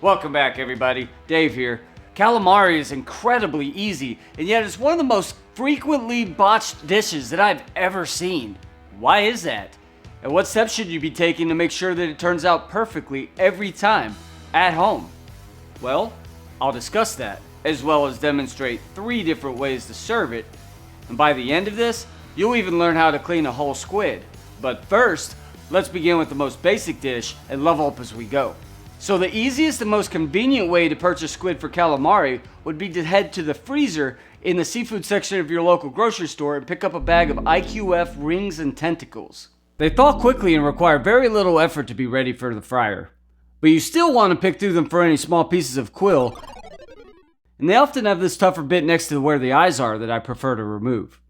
Welcome back, everybody. Dave here. Calamari is incredibly easy, and yet it's one of the most frequently botched dishes that I've ever seen. Why is that? And what steps should you be taking to make sure that it turns out perfectly every time at home? Well, I'll discuss that, as well as demonstrate 3 different ways to serve it. And by the end of this, you'll even learn how to clean a whole squid. But first, let's begin with the most basic dish and level up as we go. So the easiest and most convenient way to purchase squid for calamari would be to head to the freezer in the seafood section of your local grocery store and pick up a bag of IQF rings and tentacles. They thaw quickly and require very little effort to be ready for the fryer. But you still want to pick through them for any small pieces of quill, and they often have this tougher bit next to where the eyes are that I prefer to remove.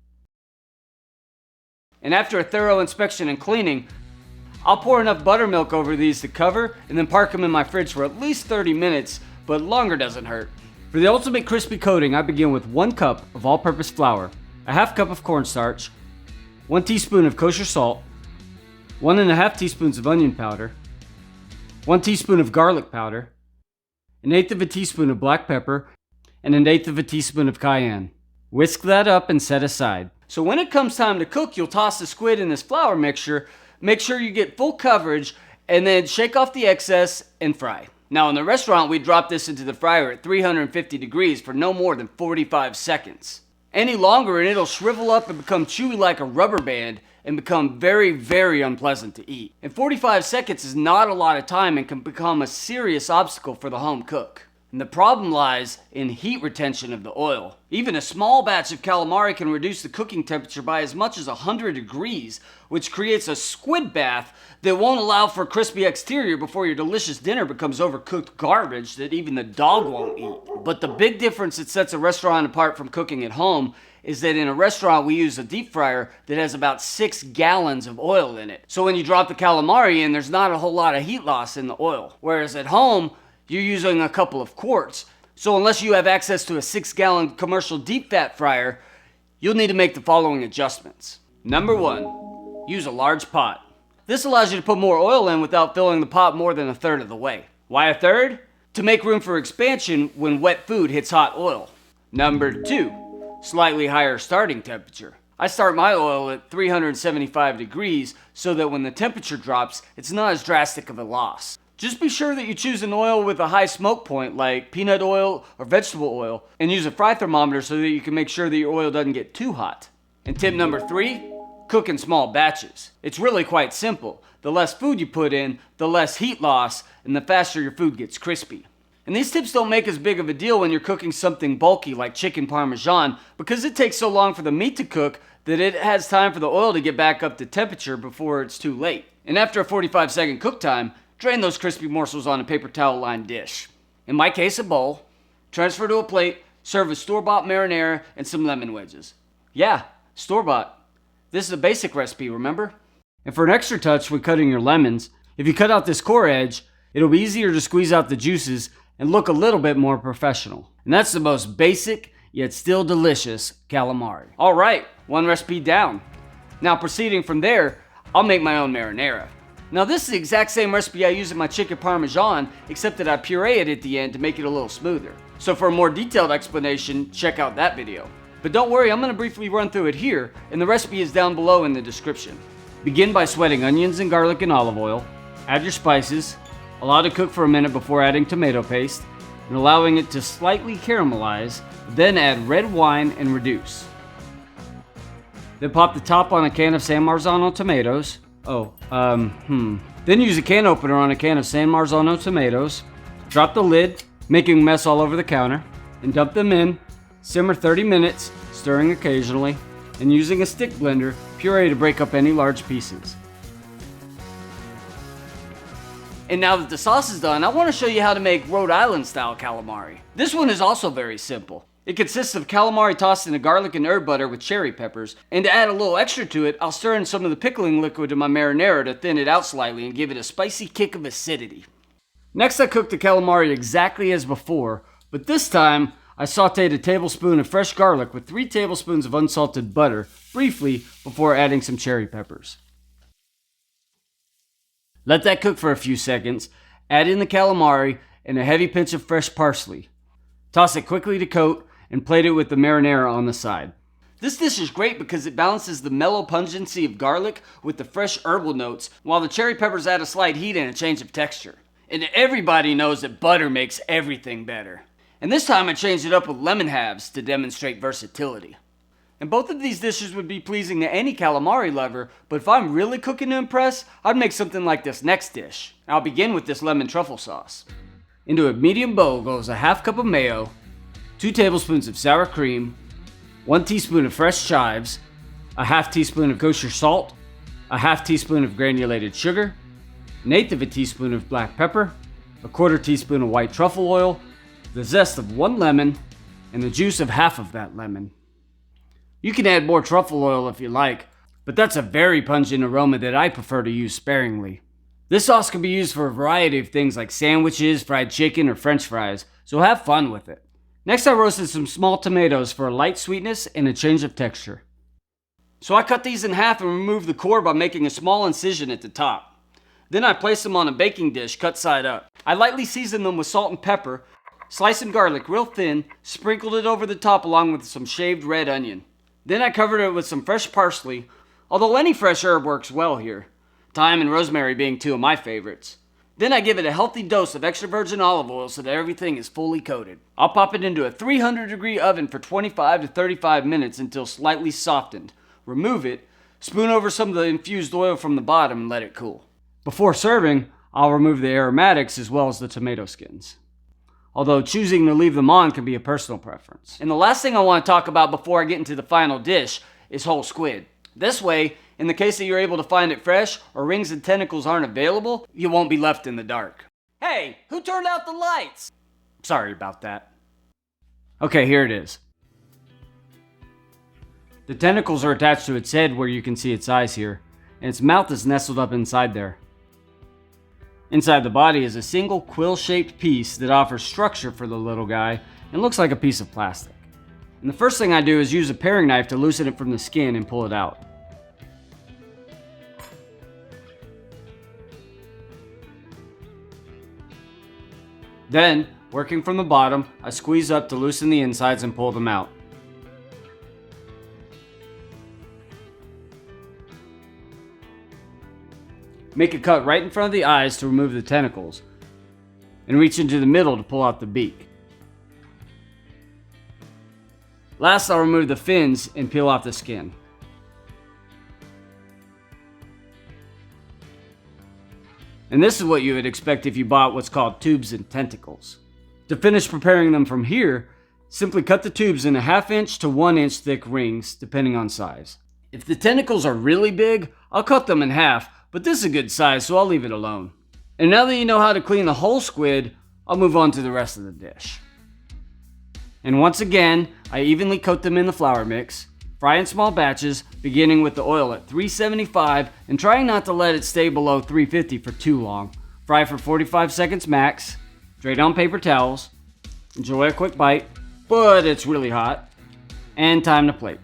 And after a thorough inspection and cleaning, I'll pour enough buttermilk over these to cover and then park them in my fridge for at least 30 minutes, but longer doesn't hurt. For the ultimate crispy coating, I begin with 1 cup of all-purpose flour, a half cup of cornstarch, 1 teaspoon of kosher salt, 1.5 teaspoons of onion powder, 1 teaspoon of garlic powder, 1/8 of a teaspoon of black pepper, and 1/8 of a teaspoon of cayenne. Whisk that up and set aside. So when it comes time to cook, you'll toss the squid in this flour mixture. Make sure you get full coverage and then shake off the excess and fry. Now in the restaurant, we drop this into the fryer at 350 degrees for no more than 45 seconds. Any longer and it'll shrivel up and become chewy like a rubber band and become very, very unpleasant to eat. And 45 seconds is not a lot of time and can become a serious obstacle for the home cook. And the problem lies in heat retention of the oil. Even a small batch of calamari can reduce the cooking temperature by as much as 100 degrees, which creates a squid bath that won't allow for a crispy exterior before your delicious dinner becomes overcooked garbage that even the dog won't eat. But the big difference that sets a restaurant apart from cooking at home is that in a restaurant we use a deep fryer that has about 6 gallons of oil in it. So when you drop the calamari in, there's not a whole lot of heat loss in the oil. Whereas at home, you're using a couple of quarts. So unless you have access to a 6-gallon commercial deep fat fryer, you'll need to make the following adjustments. Number 1, use a large pot. This allows you to put more oil in without filling the pot more than 1/3 of the way. Why 1/3? To make room for expansion when wet food hits hot oil. Number 2, slightly higher starting temperature. I start my oil at 375 degrees so that when the temperature drops, it's not as drastic of a loss. Just be sure that you choose an oil with a high smoke point like peanut oil or vegetable oil, and use a fry thermometer so that you can make sure that your oil doesn't get too hot. And tip number 3, cook in small batches. It's really quite simple. The less food you put in, the less heat loss, and the faster your food gets crispy. And these tips don't make as big of a deal when you're cooking something bulky like chicken parmesan, because it takes so long for the meat to cook that it has time for the oil to get back up to temperature before it's too late. And after a 45-second cook time, drain those crispy morsels on a paper towel-lined dish. In my case, a bowl. Transfer to a plate, serve with store-bought marinara and some lemon wedges. Yeah, store-bought. This is a basic recipe, remember? And for an extra touch when cutting your lemons, if you cut out this core edge, it'll be easier to squeeze out the juices and look a little bit more professional. And that's the most basic, yet still delicious calamari. All right, 1 recipe down. Now proceeding from there, I'll make my own marinara. Now this is the exact same recipe I use in my chicken parmesan, except that I puree it at the end to make it a little smoother. So for a more detailed explanation, check out that video. But don't worry, I'm going to briefly run through it here, and the recipe is down below in the description. Begin by sweating onions and garlic in olive oil, add your spices, allow to cook for a minute before adding tomato paste, and allowing it to slightly caramelize, then add red wine and reduce. Then pop the top on a can of San Marzano tomatoes. Then use a can opener on a can of San Marzano tomatoes. Drop the lid, making a mess all over the counter, and dump them in. Simmer 30 minutes, stirring occasionally, and using a stick blender, puree to break up any large pieces. And now that the sauce is done, I want to show you how to make Rhode Island style calamari. This one is also very simple. It consists of calamari tossed in a garlic and herb butter with cherry peppers, and to add a little extra to it, I'll stir in some of the pickling liquid in my marinara to thin it out slightly and give it a spicy kick of acidity. Next, I cooked the calamari exactly as before, but this time I sauteed a tablespoon of fresh garlic with 3 tablespoons of unsalted butter briefly before adding some cherry peppers. Let that cook for a few seconds, add in the calamari, and a heavy pinch of fresh parsley. Toss it quickly to coat and plate it with the marinara on the side. This dish is great because it balances the mellow pungency of garlic with the fresh herbal notes, while the cherry peppers add a slight heat and a change of texture. And everybody knows that butter makes everything better. And this time I changed it up with lemon halves to demonstrate versatility. And both of these dishes would be pleasing to any calamari lover, but if I'm really cooking to impress, I'd make something like this next dish. I'll begin with this lemon truffle sauce. Into a medium bowl goes a half cup of mayo, 2 tablespoons of sour cream, 1 teaspoon of fresh chives, a half teaspoon of kosher salt, a half teaspoon of granulated sugar, 1/8 of a teaspoon of black pepper, a 1/4 teaspoon of white truffle oil, the zest of 1 lemon, and the juice of half of that lemon. You can add more truffle oil if you like, but that's a very pungent aroma that I prefer to use sparingly. This sauce can be used for a variety of things like sandwiches, fried chicken, or french fries, so have fun with it. Next I roasted some small tomatoes for a light sweetness and a change of texture. So I cut these in half and removed the core by making a small incision at the top. Then I placed them on a baking dish cut side up. I lightly seasoned them with salt and pepper, sliced some garlic real thin, sprinkled it over the top along with some shaved red onion. Then I covered it with some fresh parsley, although any fresh herb works well here, thyme and rosemary being 2 of my favorites. Then I give it a healthy dose of extra virgin olive oil so that everything is fully coated. I'll pop it into a 300-degree oven for 25 to 35 minutes until slightly softened. Remove it, spoon over some of the infused oil from the bottom and let it cool. Before serving, I'll remove the aromatics as well as the tomato skins, although choosing to leave them on can be a personal preference. And the last thing I want to talk about before I get into the final dish is whole squid. This way, in the case that you're able to find it fresh or rings and tentacles aren't available, you won't be left in the dark. Hey, who turned out the lights? Sorry about that. Okay, here it is. The tentacles are attached to its head where you can see its eyes here, and its mouth is nestled up inside there. Inside the body is a single quill-shaped piece that offers structure for the little guy and looks like a piece of plastic. And the first thing I do is use a paring knife to loosen it from the skin and pull it out. Then, working from the bottom, I squeeze up to loosen the insides and pull them out. Make a cut right in front of the eyes to remove the tentacles, and reach into the middle to pull out the beak. Last, I'll remove the fins and peel off the skin. And this is what you would expect if you bought what's called tubes and tentacles. To finish preparing them from here, simply cut the tubes in a 1/2 inch to 1 inch thick rings, depending on size. If the tentacles are really big, I'll cut them in half, but this is a good size, so I'll leave it alone. And now that you know how to clean the whole squid, I'll move on to the rest of the dish. And once again, I evenly coat them in the flour mix. Fry in small batches, beginning with the oil at 375 and trying not to let it stay below 350 for too long. Fry for 45 seconds max. Drain on paper towels. Enjoy a quick bite, but it's really hot. And time to plate.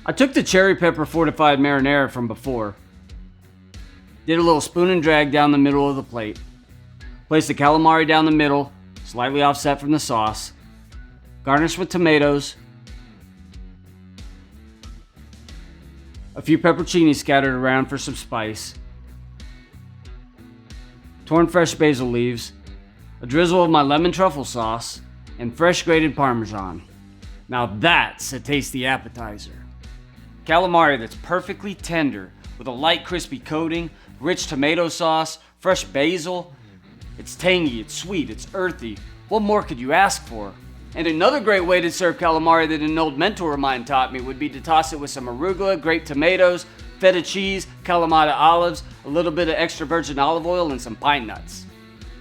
I took the cherry pepper fortified marinara from before. Did a little spoon and drag down the middle of the plate. Placed the calamari down the middle, slightly offset from the sauce. Garnish with tomatoes. A few pepperoncini scattered around for some spice. Torn fresh basil leaves. A drizzle of my lemon truffle sauce. And fresh grated Parmesan. Now that's a tasty appetizer. Calamari that's perfectly tender with a light crispy coating, rich tomato sauce, fresh basil. It's tangy, it's sweet, it's earthy. What more could you ask for? And another great way to serve calamari that an old mentor of mine taught me would be to toss it with some arugula, grape tomatoes, feta cheese, Kalamata olives, a little bit of extra virgin olive oil, and some pine nuts.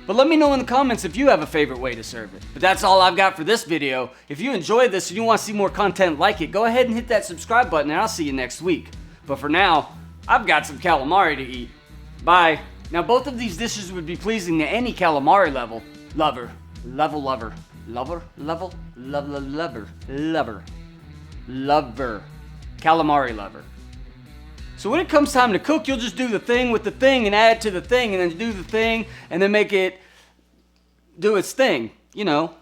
But let me know in the comments if you have a favorite way to serve it. But that's all I've got for this video. If you enjoyed this and you want to see more content like it, go ahead and hit that subscribe button and I'll see you next week. But for now, I've got some calamari to eat. Bye. Now both of these dishes would be pleasing to any calamari lover. Calamari lover. So when it comes time to cook, you'll just do the thing with the thing and add it to the thing and then do the thing and then make it do its thing, you know,